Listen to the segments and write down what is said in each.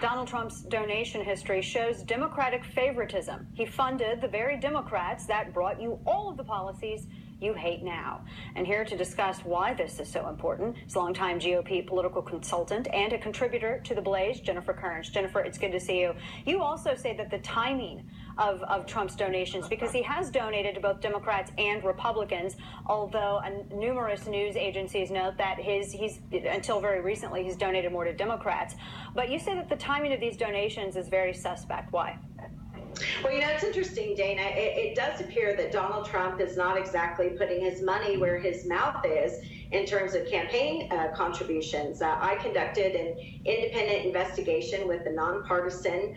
Donald Trump's donation history shows Democratic favoritism. He funded the very Democrats that brought you all of the policies you hate now. And here to discuss why this is so important is longtime GOP political consultant and a contributor to TheBlaze, Jennifer Kearns. Jennifer, it's good to see you. You also say that the timing of Trump's donations, because he has donated to both Democrats and Republicans, although numerous news agencies note that he's until very recently, he's donated more to Democrats. But you say that the timing of these donations is very suspect. Why? Well, you know, it's interesting, Dana. It does appear that Donald Trump is not exactly putting his money where his mouth is in terms of campaign contributions. I conducted an independent investigation with the nonpartisan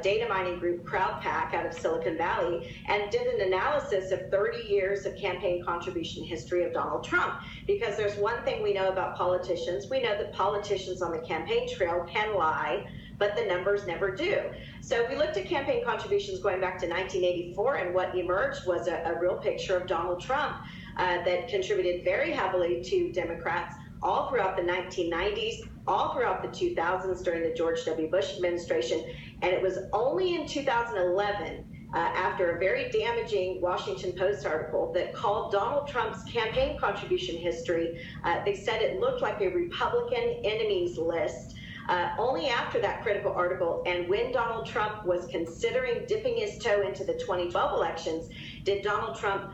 data mining group CrowdPack out of Silicon Valley and did an analysis of 30 years of campaign contribution history of Donald Trump. Because there's one thing we know about politicians. We know that politicians on the campaign trail can lie, but the numbers never do. So we looked at campaign contributions going back to 1984, and what emerged was a real picture of Donald Trump that contributed very heavily to Democrats all throughout the 1990s, all throughout the 2000s during the George W. Bush administration. And it was only in 2011, after a very damaging Washington Post article that called Donald Trump's campaign contribution history, they said it looked like a Republican enemies list. Only after that critical article and when Donald Trump was considering dipping his toe into the 2012 elections, did Donald Trump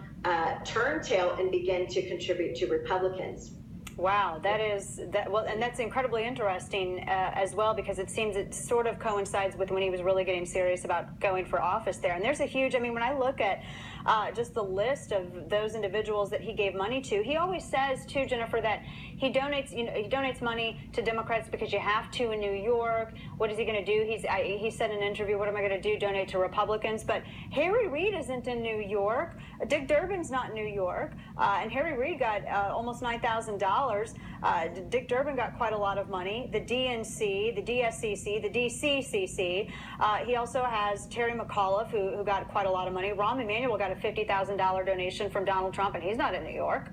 turn tail and begin to contribute to Republicans. Wow, well, and that's incredibly interesting as well, because it seems it sort of coincides with when he was really getting serious about going for office there. And there's a huge, I mean, when I look at just the list of those individuals that he gave money to, he always says too, Jennifer, that he donates, he donates money to Democrats because you have to in New York. What is he going to do? He said in an interview, what am I going to do? Donate to Republicans? But Harry Reid isn't in New York. Dick Durbin's not in New York. And Harry Reid got almost $9,000. Dick Durbin got quite a lot of money. The DNC, the DSCC, the DCCC. He also has Terry McAuliffe, who got quite a lot of money. Rahm Emanuel got a $50,000 donation from Donald Trump, and he's not in New York.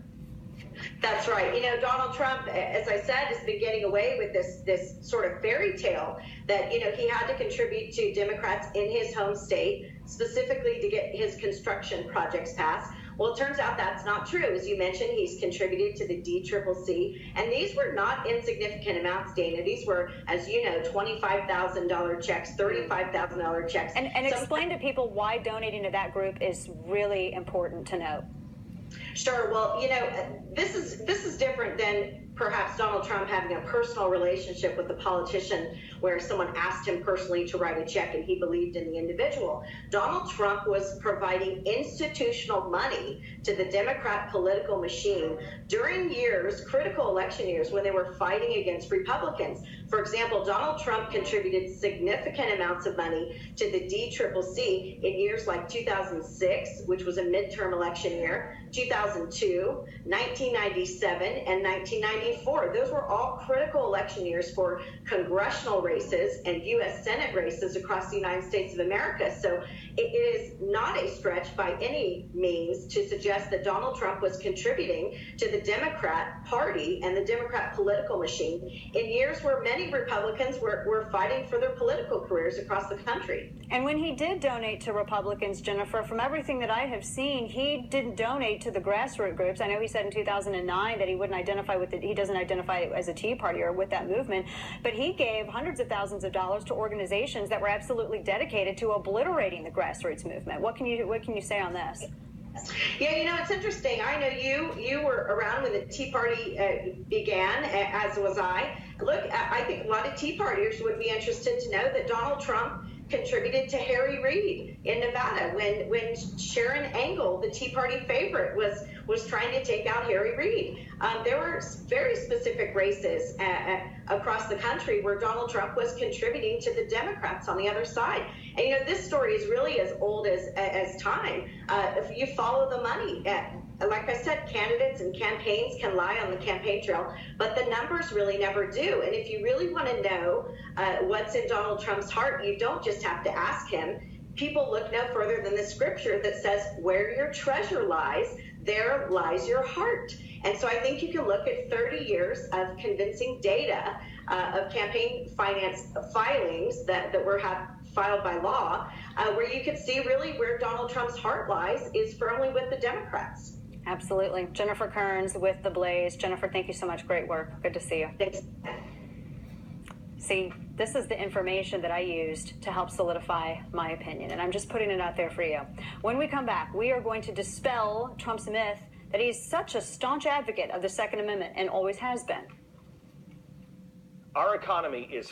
That's right. You know, Donald Trump, as I said, has been getting away with this sort of fairy tale that, you know, he had to contribute to Democrats in his home state, specifically to get his construction projects passed. Well, it turns out that's not true. As you mentioned, he's contributed to the DCCC, and these were not insignificant amounts, Dana. These were, as you know, $25,000 checks, $35,000 checks. And explain to people why donating to that group is really important to know. Sure. Well, you know, this is different than perhaps Donald Trump having a personal relationship with a politician where someone asked him personally to write a check and he believed in the individual. Donald Trump was providing institutional money to the Democrat political machine during years, critical election years, when they were fighting against Republicans. For example, Donald Trump contributed significant amounts of money to the DCCC in years like 2006, which was a midterm election year, 2002, 1997, and 1994. Those were all critical election years for congressional races and U.S. Senate races across the United States of America. So it is not a stretch by any means to suggest that Donald Trump was contributing to the Democrat Party and the Democrat political machine in years where many Republicans were fighting for their political careers across the country. And when he did donate to Republicans, Jennifer, from everything that I have seen, he didn't donate to the grassroots groups. I know he said in 2009 that he wouldn't identify with he doesn't identify as a Tea Party or with that movement, but he gave hundreds of thousands of dollars to organizations that were absolutely dedicated to obliterating the grassroots movement. What can you say on this? Yeah, you know, it's interesting. I know you were around when the Tea Party began, as was I. Look, I think a lot of Tea Partiers would be interested to know that Donald Trump contributed to Harry Reid in Nevada when Sharon Angle, the Tea Party favorite, was trying to take out Harry Reid. There were very specific races across the country where Donald Trump was contributing to the Democrats on the other side. And, you know, this story is really as old as time. If you follow the money, like I said, candidates and campaigns can lie on the campaign trail, but the numbers really never do. And if you really want to know what's in Donald Trump's heart, you don't just have to ask him. People look no further than the scripture that says, where your treasure lies, there lies your heart. And so I think you can look at 30 years of convincing data of campaign finance filings that were filed by law, where you could see really where Donald Trump's heart lies is firmly with the Democrats. Absolutely. Jennifer Kearns with TheBlaze. Jennifer, thank you so much. Great work. Good to see you. Thanks. See, this is the information that I used to help solidify my opinion, and I'm just putting it out there for you. When we come back, we are going to dispel Trump's myth that he's such a staunch advocate of the Second Amendment and always has been. Our economy is